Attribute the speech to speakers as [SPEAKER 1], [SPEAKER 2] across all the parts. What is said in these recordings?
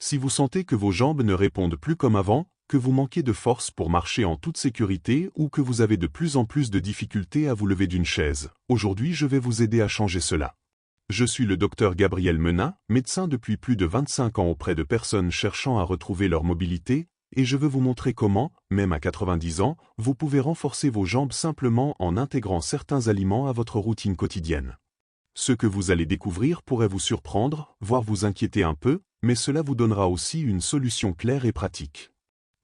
[SPEAKER 1] Si vous sentez que vos jambes ne répondent plus comme avant, que vous manquez de force pour marcher en toute sécurité ou que vous avez de plus en plus de difficultés à vous lever d'une chaise, aujourd'hui je vais vous aider à changer cela. Je suis le docteur Gabriel Menat, médecin depuis plus de 25 ans auprès de personnes cherchant à retrouver leur mobilité, et je veux vous montrer comment, même à 90 ans, vous pouvez renforcer vos jambes simplement en intégrant certains aliments à votre routine quotidienne. Ce que vous allez découvrir pourrait vous surprendre, voire vous inquiéter un peu, mais cela vous donnera aussi une solution claire et pratique.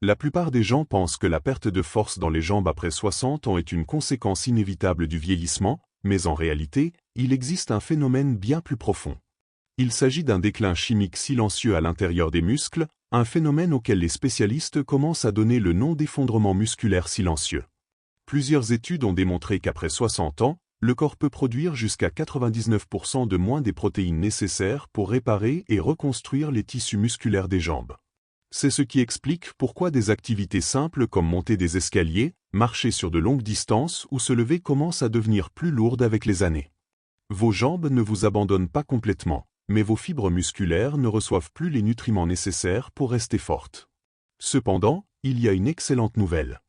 [SPEAKER 1] La plupart des gens pensent que la perte de force dans les jambes après 60 ans est une conséquence inévitable du vieillissement, mais en réalité, il existe un phénomène bien plus profond. Il s'agit d'un déclin chimique silencieux à l'intérieur des muscles, un phénomène auquel les spécialistes commencent à donner le nom d'effondrement musculaire silencieux. Plusieurs études ont démontré qu'après 60 ans, le corps peut produire jusqu'à 99% de moins des protéines nécessaires pour réparer et reconstruire les tissus musculaires des jambes. C'est ce qui explique pourquoi des activités simples comme monter des escaliers, marcher sur de longues distances ou se lever commencent à devenir plus lourdes avec les années. Vos jambes ne vous abandonnent pas complètement, mais vos fibres musculaires ne reçoivent plus les nutriments nécessaires pour rester fortes. Cependant, il y a une excellente nouvelle.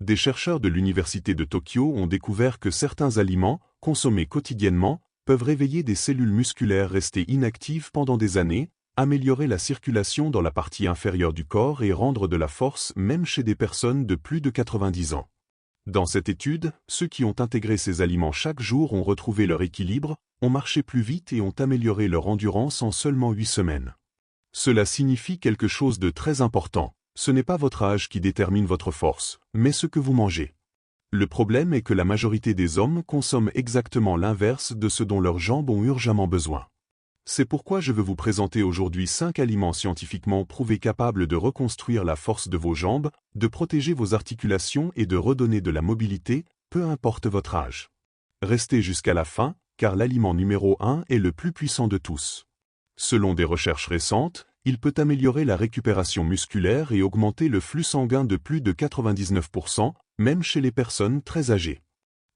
[SPEAKER 1] Des chercheurs de l'Université de Tokyo ont découvert que certains aliments, consommés quotidiennement, peuvent réveiller des cellules musculaires restées inactives pendant des années, améliorer la circulation dans la partie inférieure du corps et rendre de la force même chez des personnes de plus de 90 ans. Dans cette étude, ceux qui ont intégré ces aliments chaque jour ont retrouvé leur équilibre, ont marché plus vite et ont amélioré leur endurance en seulement 8 semaines. Cela signifie quelque chose de très important. Ce n'est pas votre âge qui détermine votre force, mais ce que vous mangez. Le problème est que la majorité des hommes consomment exactement l'inverse de ce dont leurs jambes ont urgemment besoin. C'est pourquoi je veux vous présenter aujourd'hui 5 aliments scientifiquement prouvés capables de reconstruire la force de vos jambes, de protéger vos articulations et de redonner de la mobilité, peu importe votre âge. Restez jusqu'à la fin, car l'aliment numéro 1 est le plus puissant de tous. Selon des recherches récentes, il peut améliorer la récupération musculaire et augmenter le flux sanguin de plus de 99%, même chez les personnes très âgées.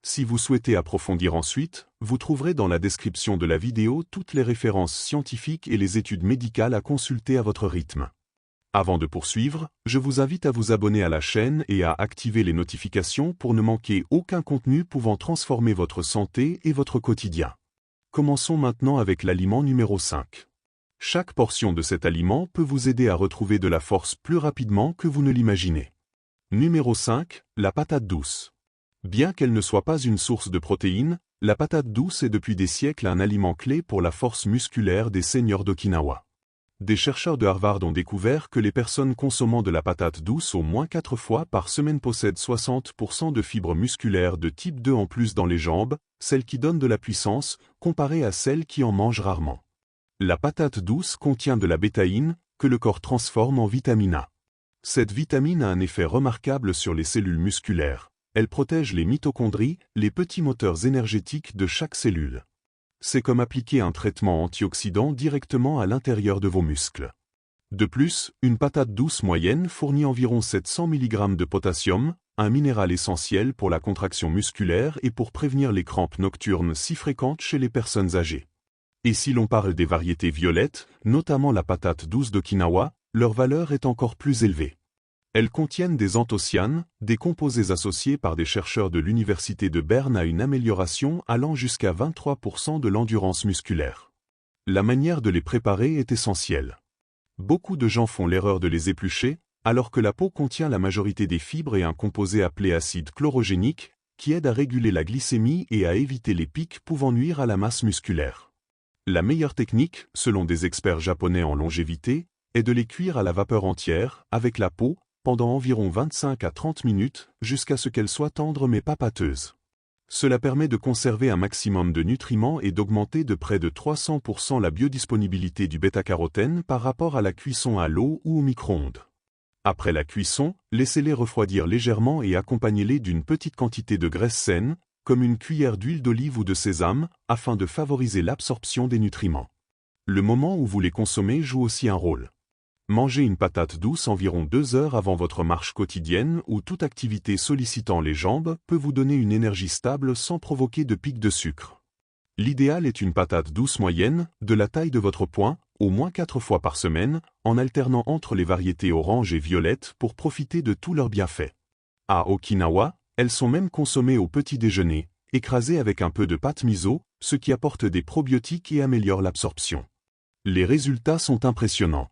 [SPEAKER 1] Si vous souhaitez approfondir ensuite, vous trouverez dans la description de la vidéo toutes les références scientifiques et les études médicales à consulter à votre rythme. Avant de poursuivre, je vous invite à vous abonner à la chaîne et à activer les notifications pour ne manquer aucun contenu pouvant transformer votre santé et votre quotidien. Commençons maintenant avec l'aliment numéro 5. Chaque portion de cet aliment peut vous aider à retrouver de la force plus rapidement que vous ne l'imaginez. Numéro 5, la patate douce. Bien qu'elle ne soit pas une source de protéines, la patate douce est depuis des siècles un aliment clé pour la force musculaire des seniors d'Okinawa. Des chercheurs de Harvard ont découvert que les personnes consommant de la patate douce au moins 4 fois par semaine possèdent 60% de fibres musculaires de type 2 en plus dans les jambes, celles qui donnent de la puissance, comparées à celles qui en mangent rarement. La patate douce contient de la bétaïne, que le corps transforme en vitamine A. Cette vitamine a un effet remarquable sur les cellules musculaires. Elle protège les mitochondries, les petits moteurs énergétiques de chaque cellule. C'est comme appliquer un traitement antioxydant directement à l'intérieur de vos muscles. De plus, une patate douce moyenne fournit environ 700 mg de potassium, un minéral essentiel pour la contraction musculaire et pour prévenir les crampes nocturnes si fréquentes chez les personnes âgées. Et si l'on parle des variétés violettes, notamment la patate douce d'Okinawa, leur valeur est encore plus élevée. Elles contiennent des anthocyanes, des composés associés par des chercheurs de l'Université de Berne à une amélioration allant jusqu'à 23% de l'endurance musculaire. La manière de les préparer est essentielle. Beaucoup de gens font l'erreur de les éplucher, alors que la peau contient la majorité des fibres et un composé appelé acide chlorogénique, qui aide à réguler la glycémie et à éviter les pics pouvant nuire à la masse musculaire. La meilleure technique, selon des experts japonais en longévité, est de les cuire à la vapeur entière, avec la peau, pendant environ 25 à 30 minutes, jusqu'à ce qu'elles soient tendres mais pas pâteuses. Cela permet de conserver un maximum de nutriments et d'augmenter de près de 300% la biodisponibilité du bêta-carotène par rapport à la cuisson à l'eau ou au micro-ondes. Après la cuisson, laissez-les refroidir légèrement et accompagnez-les d'une petite quantité de graisse saine, comme une cuillère d'huile d'olive ou de sésame, afin de favoriser l'absorption des nutriments. Le moment où vous les consommez joue aussi un rôle. Mangez une patate douce environ 2 heures avant votre marche quotidienne ou toute activité sollicitant les jambes peut vous donner une énergie stable sans provoquer de pics de sucre. L'idéal est une patate douce moyenne, de la taille de votre poing, au moins 4 fois par semaine, en alternant entre les variétés orange et violette pour profiter de tous leurs bienfaits. À Okinawa, elles sont même consommées au petit déjeuner, écrasées avec un peu de pâte miso, ce qui apporte des probiotiques et améliore l'absorption. Les résultats sont impressionnants.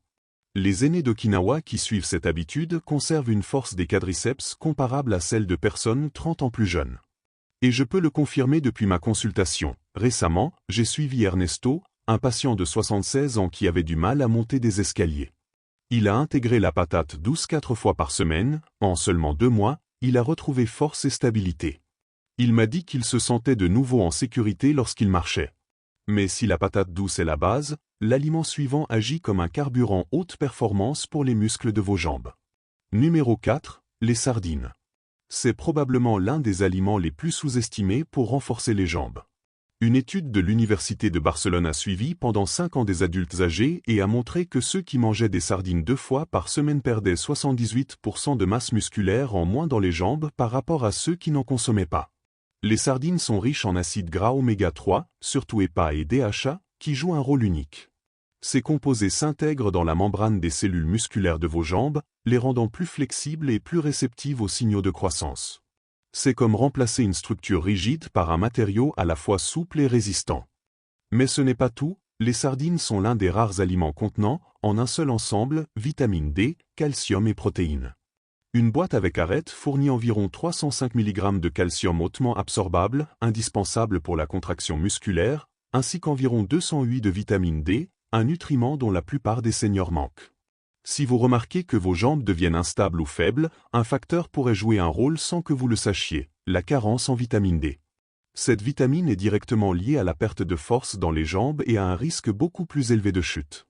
[SPEAKER 1] Les aînés d'Okinawa qui suivent cette habitude conservent une force des quadriceps comparable à celle de personnes 30 ans plus jeunes. Et je peux le confirmer depuis ma consultation. Récemment, j'ai suivi Ernesto, un patient de 76 ans qui avait du mal à monter des escaliers. Il a intégré la patate douce 4 fois par semaine, en seulement 2 mois, il a retrouvé force et stabilité. Il m'a dit qu'il se sentait de nouveau en sécurité lorsqu'il marchait. Mais si la patate douce est la base, l'aliment suivant agit comme un carburant haute performance pour les muscles de vos jambes. Numéro 4, les sardines. C'est probablement l'un des aliments les plus sous-estimés pour renforcer les jambes. Une étude de l'Université de Barcelone a suivi pendant 5 ans des adultes âgés et a montré que ceux qui mangeaient des sardines 2 fois par semaine perdaient 78% de masse musculaire en moins dans les jambes par rapport à ceux qui n'en consommaient pas. Les sardines sont riches en acides gras oméga 3, surtout EPA et DHA, qui jouent un rôle unique. Ces composés s'intègrent dans la membrane des cellules musculaires de vos jambes, les rendant plus flexibles et plus réceptives aux signaux de croissance. C'est comme remplacer une structure rigide par un matériau à la fois souple et résistant. Mais ce n'est pas tout, les sardines sont l'un des rares aliments contenant, en un seul ensemble, vitamine D, calcium et protéines. Une boîte avec arête fournit environ 305 mg de calcium hautement absorbable, indispensable pour la contraction musculaire, ainsi qu'environ 208 de vitamine D, un nutriment dont la plupart des seniors manquent. Si vous remarquez que vos jambes deviennent instables ou faibles, un facteur pourrait jouer un rôle sans que vous le sachiez, la carence en vitamine D. Cette vitamine est directement liée à la perte de force dans les jambes et à un risque beaucoup plus élevé de chute.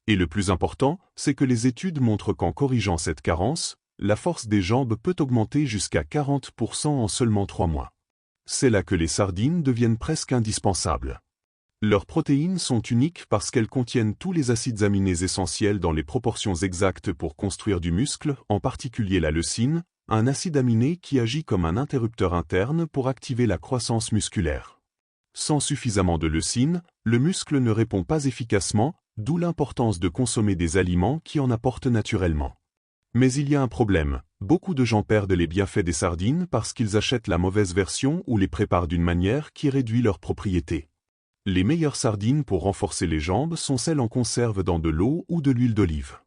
[SPEAKER 1] Et le plus important, c'est que les études montrent qu'en corrigeant cette carence, la force des jambes peut augmenter jusqu'à 40% en seulement 3 mois. C'est là que les sardines deviennent presque indispensables. Leurs protéines sont uniques parce qu'elles contiennent tous les acides aminés essentiels dans les proportions exactes pour construire du muscle, en particulier la leucine, un acide aminé qui agit comme un interrupteur interne pour activer la croissance musculaire. Sans suffisamment de leucine, le muscle ne répond pas efficacement, d'où l'importance de consommer des aliments qui en apportent naturellement. Mais il y a un problème, beaucoup de gens perdent les bienfaits des sardines parce qu'ils achètent la mauvaise version ou les préparent d'une manière qui réduit leurs propriétés. Les meilleures sardines pour renforcer les jambes sont celles en conserve dans de l'eau ou de l'huile d'olive.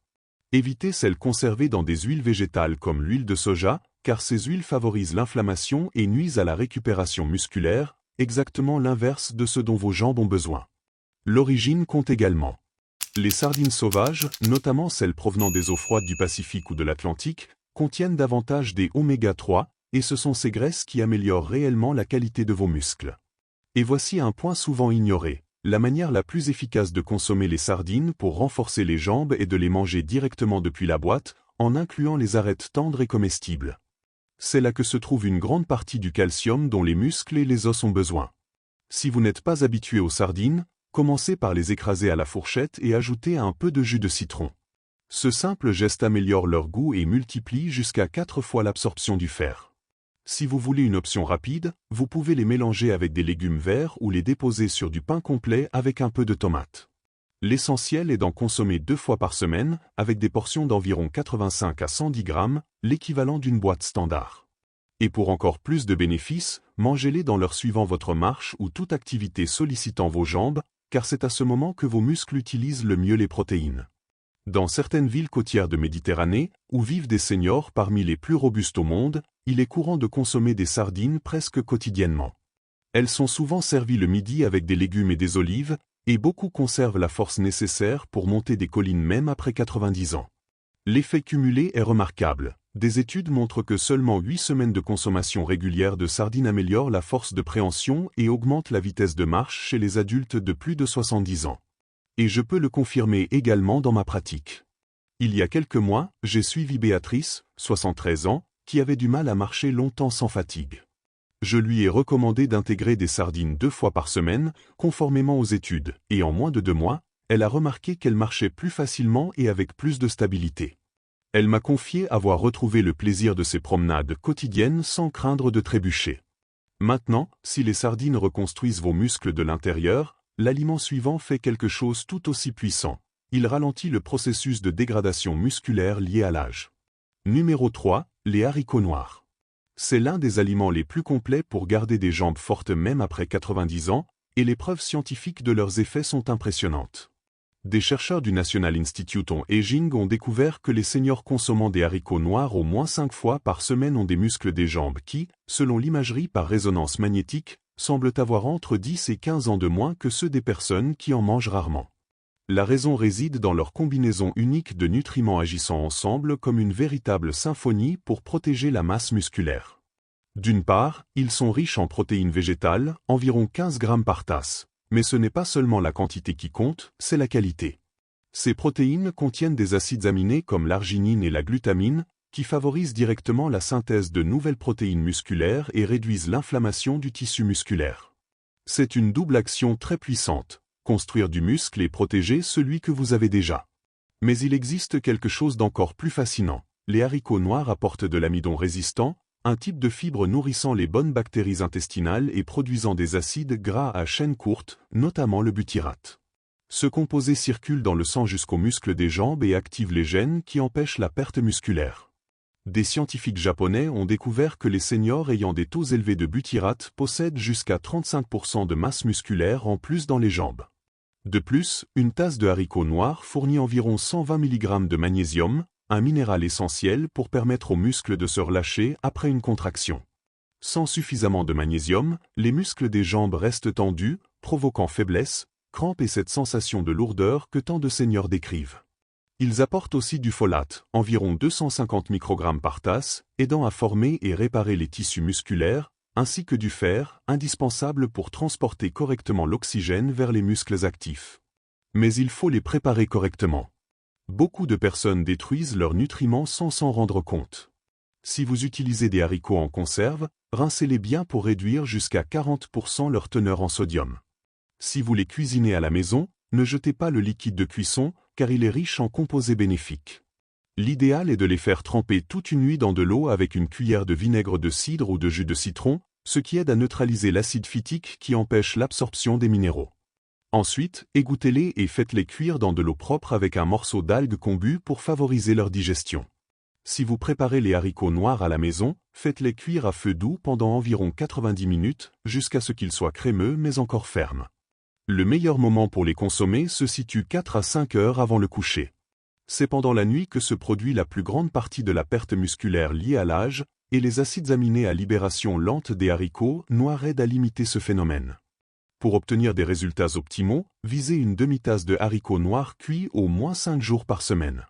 [SPEAKER 1] Évitez celles conservées dans des huiles végétales comme l'huile de soja, car ces huiles favorisent l'inflammation et nuisent à la récupération musculaire, exactement l'inverse de ce dont vos jambes ont besoin. L'origine compte également. Les sardines sauvages, notamment celles provenant des eaux froides du Pacifique ou de l'Atlantique, contiennent davantage des oméga 3, et ce sont ces graisses qui améliorent réellement la qualité de vos muscles. Et voici un point souvent ignoré. La manière la plus efficace de consommer les sardines pour renforcer les jambes est de les manger directement depuis la boîte, en incluant les arêtes tendres et comestibles. C'est là que se trouve une grande partie du calcium dont les muscles et les os ont besoin. Si vous n'êtes pas habitué aux sardines, commencez par les écraser à la fourchette et ajoutez un peu de jus de citron. Ce simple geste améliore leur goût et multiplie jusqu'à 4 fois l'absorption du fer. Si vous voulez une option rapide, vous pouvez les mélanger avec des légumes verts ou les déposer sur du pain complet avec un peu de tomate. L'essentiel est d'en consommer 2 fois par semaine, avec des portions d'environ 85 à 110 grammes, l'équivalent d'une boîte standard. Et pour encore plus de bénéfices, mangez-les dans l'heure suivant votre marche ou toute activité sollicitant vos jambes, car c'est à ce moment que vos muscles utilisent le mieux les protéines. Dans certaines villes côtières de Méditerranée, où vivent des seniors parmi les plus robustes au monde, il est courant de consommer des sardines presque quotidiennement. Elles sont souvent servies le midi avec des légumes et des olives, et beaucoup conservent la force nécessaire pour monter des collines même après 90 ans. L'effet cumulé est remarquable. Des études montrent que seulement 8 semaines de consommation régulière de sardines améliorent la force de préhension et augmentent la vitesse de marche chez les adultes de plus de 70 ans. Et je peux le confirmer également dans ma pratique. Il y a quelques mois, j'ai suivi Béatrice, 73 ans, qui avait du mal à marcher longtemps sans fatigue. Je lui ai recommandé d'intégrer des sardines 2 fois par semaine, conformément aux études, et en moins de 2 mois, elle a remarqué qu'elle marchait plus facilement et avec plus de stabilité. Elle m'a confié avoir retrouvé le plaisir de ses promenades quotidiennes sans craindre de trébucher. Maintenant, si les sardines reconstruisent vos muscles de l'intérieur, l'aliment suivant fait quelque chose tout aussi puissant. Il ralentit le processus de dégradation musculaire lié à l'âge. Numéro 3. Les haricots noirs. C'est l'un des aliments les plus complets pour garder des jambes fortes même après 90 ans, et les preuves scientifiques de leurs effets sont impressionnantes. Des chercheurs du National Institute on Aging ont découvert que les seniors consommant des haricots noirs au moins 5 fois par semaine ont des muscles des jambes qui, selon l'imagerie par résonance magnétique, semblent avoir entre 10 et 15 ans de moins que ceux des personnes qui en mangent rarement. La raison réside dans leur combinaison unique de nutriments agissant ensemble comme une véritable symphonie pour protéger la masse musculaire. D'une part, ils sont riches en protéines végétales, environ 15 grammes par tasse. Mais ce n'est pas seulement la quantité qui compte, c'est la qualité. Ces protéines contiennent des acides aminés comme l'arginine et la glutamine, qui favorisent directement la synthèse de nouvelles protéines musculaires et réduisent l'inflammation du tissu musculaire. C'est une double action très puissante, construire du muscle et protéger celui que vous avez déjà. Mais il existe quelque chose d'encore plus fascinant. Les haricots noirs apportent de l'amidon résistant, un type de fibre nourrissant les bonnes bactéries intestinales et produisant des acides gras à chaîne courte, notamment le butyrate. Ce composé circule dans le sang jusqu'aux muscles des jambes et active les gènes qui empêchent la perte musculaire. Des scientifiques japonais ont découvert que les seniors ayant des taux élevés de butyrate possèdent jusqu'à 35% de masse musculaire en plus dans les jambes. De plus, une tasse de haricots noirs fournit environ 120 mg de magnésium, un minéral essentiel pour permettre aux muscles de se relâcher après une contraction. Sans suffisamment de magnésium, les muscles des jambes restent tendus, provoquant faiblesse, crampes et cette sensation de lourdeur que tant de seniors décrivent. Ils apportent aussi du folate, environ 250 microgrammes par tasse, aidant à former et réparer les tissus musculaires, ainsi que du fer, indispensable pour transporter correctement l'oxygène vers les muscles actifs. Mais il faut les préparer correctement. Beaucoup de personnes détruisent leurs nutriments sans s'en rendre compte. Si vous utilisez des haricots en conserve, rincez-les bien pour réduire jusqu'à 40% leur teneur en sodium. Si vous les cuisinez à la maison, ne jetez pas le liquide de cuisson, car il est riche en composés bénéfiques. L'idéal est de les faire tremper toute une nuit dans de l'eau avec une cuillère de vinaigre de cidre ou de jus de citron, ce qui aide à neutraliser l'acide phytique qui empêche l'absorption des minéraux. Ensuite, égouttez-les et faites-les cuire dans de l'eau propre avec un morceau d'algue kombu pour favoriser leur digestion. Si vous préparez les haricots noirs à la maison, faites-les cuire à feu doux pendant environ 90 minutes, jusqu'à ce qu'ils soient crémeux mais encore fermes. Le meilleur moment pour les consommer se situe 4 à 5 heures avant le coucher. C'est pendant la nuit que se produit la plus grande partie de la perte musculaire liée à l'âge, et les acides aminés à libération lente des haricots noirs aident à limiter ce phénomène. Pour obtenir des résultats optimaux, visez une demi-tasse de haricots noirs cuits au moins 5 jours par semaine.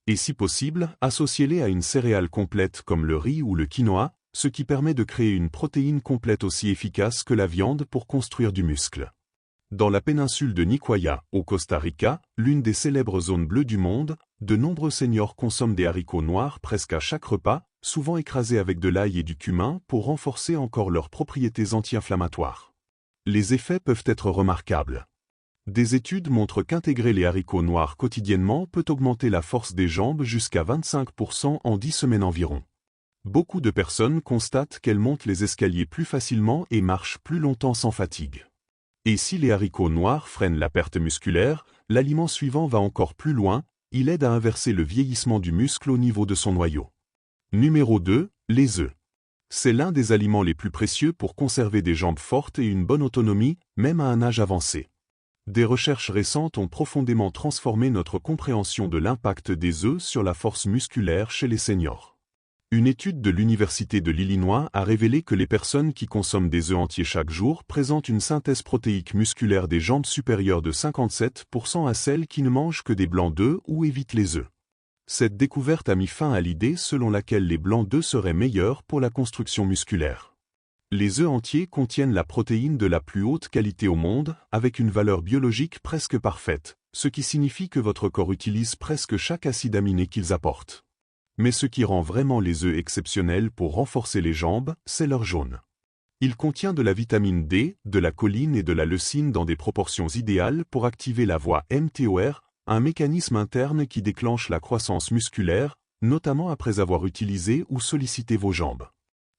[SPEAKER 1] Et si possible, associez-les à une céréale complète comme le riz ou le quinoa, ce qui permet de créer une protéine complète aussi efficace que la viande pour construire du muscle. Dans la péninsule de Nicoya, au Costa Rica, l'une des célèbres zones bleues du monde, de nombreux seniors consomment des haricots noirs presque à chaque repas, souvent écrasés avec de l'ail et du cumin pour renforcer encore leurs propriétés anti-inflammatoires. Les effets peuvent être remarquables. Des études montrent qu'intégrer les haricots noirs quotidiennement peut augmenter la force des jambes jusqu'à 25% en 10 semaines environ. Beaucoup de personnes constatent qu'elles montent les escaliers plus facilement et marchent plus longtemps sans fatigue. Et si les haricots noirs freinent la perte musculaire, l'aliment suivant va encore plus loin, il aide à inverser le vieillissement du muscle au niveau de son noyau. Numéro 2, les œufs. C'est l'un des aliments les plus précieux pour conserver des jambes fortes et une bonne autonomie, même à un âge avancé. Des recherches récentes ont profondément transformé notre compréhension de l'impact des œufs sur la force musculaire chez les seniors. Une étude de l'Université de l'Illinois a révélé que les personnes qui consomment des œufs entiers chaque jour présentent une synthèse protéique musculaire des jambes supérieure de 57% à celles qui ne mangent que des blancs d'œufs ou évitent les œufs. Cette découverte a mis fin à l'idée selon laquelle les blancs d'œufs seraient meilleurs pour la construction musculaire. Les œufs entiers contiennent la protéine de la plus haute qualité au monde, avec une valeur biologique presque parfaite, ce qui signifie que votre corps utilise presque chaque acide aminé qu'ils apportent. Mais ce qui rend vraiment les œufs exceptionnels pour renforcer les jambes, c'est leur jaune. Il contient de la vitamine D, de la choline et de la leucine dans des proportions idéales pour activer la voie mTOR, un mécanisme interne qui déclenche la croissance musculaire, notamment après avoir utilisé ou sollicité vos jambes.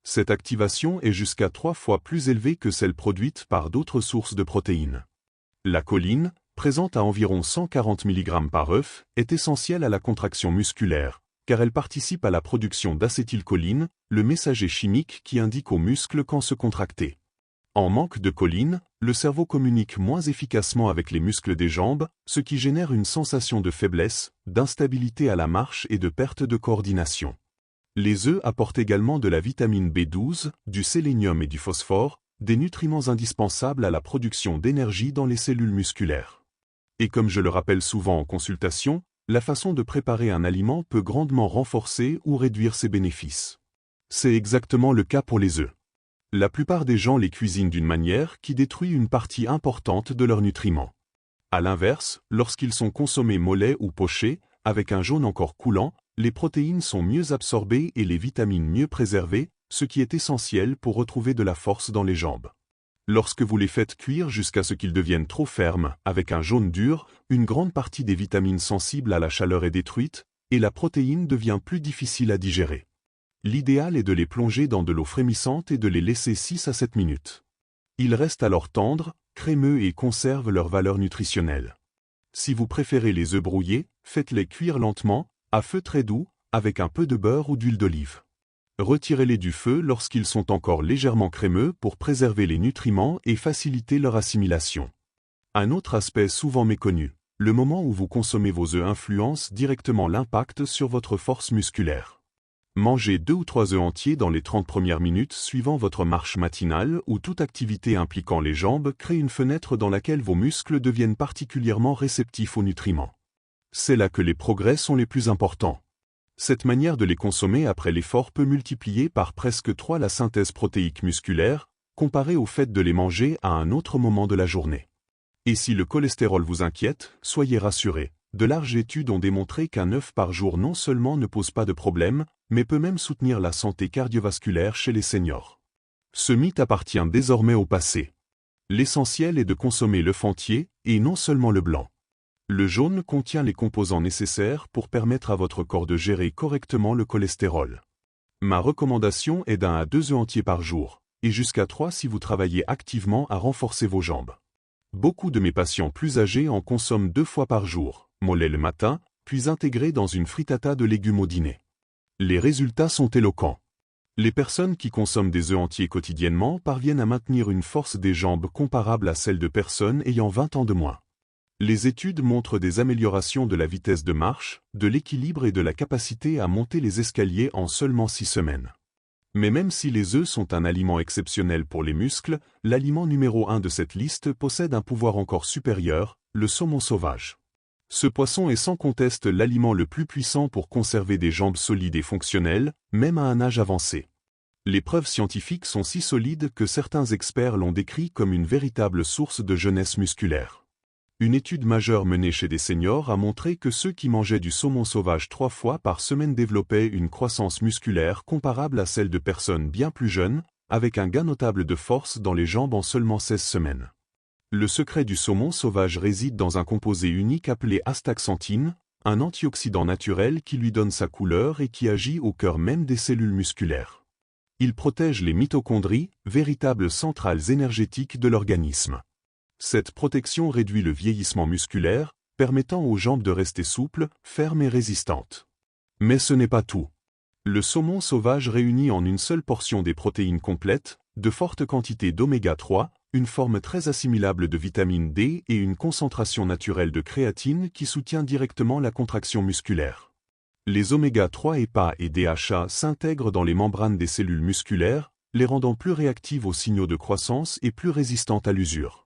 [SPEAKER 1] Cette activation est jusqu'à 3 fois plus élevée que celle produite par d'autres sources de protéines. La choline, présente à environ 140 mg par œuf, est essentielle à la contraction musculaire, car elle participe à la production d'acétylcholine, le messager chimique qui indique aux muscles quand se contracter. En manque de choline, le cerveau communique moins efficacement avec les muscles des jambes, ce qui génère une sensation de faiblesse, d'instabilité à la marche et de perte de coordination. Les œufs apportent également de la vitamine B12, du sélénium et du phosphore, des nutriments indispensables à la production d'énergie dans les cellules musculaires. Et comme je le rappelle souvent en consultation, la façon de préparer un aliment peut grandement renforcer ou réduire ses bénéfices. C'est exactement le cas pour les œufs. La plupart des gens les cuisinent d'une manière qui détruit une partie importante de leurs nutriments. À l'inverse, lorsqu'ils sont consommés mollets ou pochés, avec un jaune encore coulant, les protéines sont mieux absorbées et les vitamines mieux préservées, ce qui est essentiel pour retrouver de la force dans les jambes. Lorsque vous les faites cuire jusqu'à ce qu'ils deviennent trop fermes, avec un jaune dur, une grande partie des vitamines sensibles à la chaleur est détruite, et la protéine devient plus difficile à digérer. L'idéal est de les plonger dans de l'eau frémissante et de les laisser 6 à 7 minutes. Ils restent alors tendres, crémeux et conservent leur valeur nutritionnelle. Si vous préférez les œufs brouillés, faites-les cuire lentement, à feu très doux, avec un peu de beurre ou d'huile d'olive. Retirez-les du feu lorsqu'ils sont encore légèrement crémeux pour préserver les nutriments et faciliter leur assimilation. Un autre aspect souvent méconnu, le moment où vous consommez vos œufs influence directement l'impact sur votre force musculaire. Mangez 2 ou 3 œufs entiers dans les 30 premières minutes suivant votre marche matinale ou toute activité impliquant les jambes crée une fenêtre dans laquelle vos muscles deviennent particulièrement réceptifs aux nutriments. C'est là que les progrès sont les plus importants. Cette manière de les consommer après l'effort peut multiplier par presque 3 la synthèse protéique musculaire, comparée au fait de les manger à un autre moment de la journée. Et si le cholestérol vous inquiète, soyez rassurés. De larges études ont démontré qu'un œuf par jour non seulement ne pose pas de problème, mais peut même soutenir la santé cardiovasculaire chez les seniors. Ce mythe appartient désormais au passé. L'essentiel est de consommer l'œuf entier, et non seulement le blanc. Le jaune contient les composants nécessaires pour permettre à votre corps de gérer correctement le cholestérol. Ma recommandation est d'1 à 2 œufs entiers par jour, et jusqu'à 3 si vous travaillez activement à renforcer vos jambes. Beaucoup de mes patients plus âgés en consomment 2 fois par jour, mollet le matin, puis intégré dans une frittata de légumes au dîner. Les résultats sont éloquents. Les personnes qui consomment des œufs entiers quotidiennement parviennent à maintenir une force des jambes comparable à celle de personnes ayant 20 ans de moins. Les études montrent des améliorations de la vitesse de marche, de l'équilibre et de la capacité à monter les escaliers en seulement 6 semaines. Mais même si les œufs sont un aliment exceptionnel pour les muscles, l'aliment numéro 1 de cette liste possède un pouvoir encore supérieur, le saumon sauvage. Ce poisson est sans conteste l'aliment le plus puissant pour conserver des jambes solides et fonctionnelles, même à un âge avancé. Les preuves scientifiques sont si solides que certains experts l'ont décrit comme une véritable source de jeunesse musculaire. Une étude majeure menée chez des seniors a montré que ceux qui mangeaient du saumon sauvage 3 fois par semaine développaient une croissance musculaire comparable à celle de personnes bien plus jeunes, avec un gain notable de force dans les jambes en seulement 16 semaines. Le secret du saumon sauvage réside dans un composé unique appelé astaxanthine, un antioxydant naturel qui lui donne sa couleur et qui agit au cœur même des cellules musculaires. Il protège les mitochondries, véritables centrales énergétiques de l'organisme. Cette protection réduit le vieillissement musculaire, permettant aux jambes de rester souples, fermes et résistantes. Mais ce n'est pas tout. Le saumon sauvage réunit en une seule portion des protéines complètes, de fortes quantités d'oméga 3, une forme très assimilable de vitamine D et une concentration naturelle de créatine qui soutient directement la contraction musculaire. Les oméga 3 EPA et DHA s'intègrent dans les membranes des cellules musculaires, les rendant plus réactives aux signaux de croissance et plus résistantes à l'usure.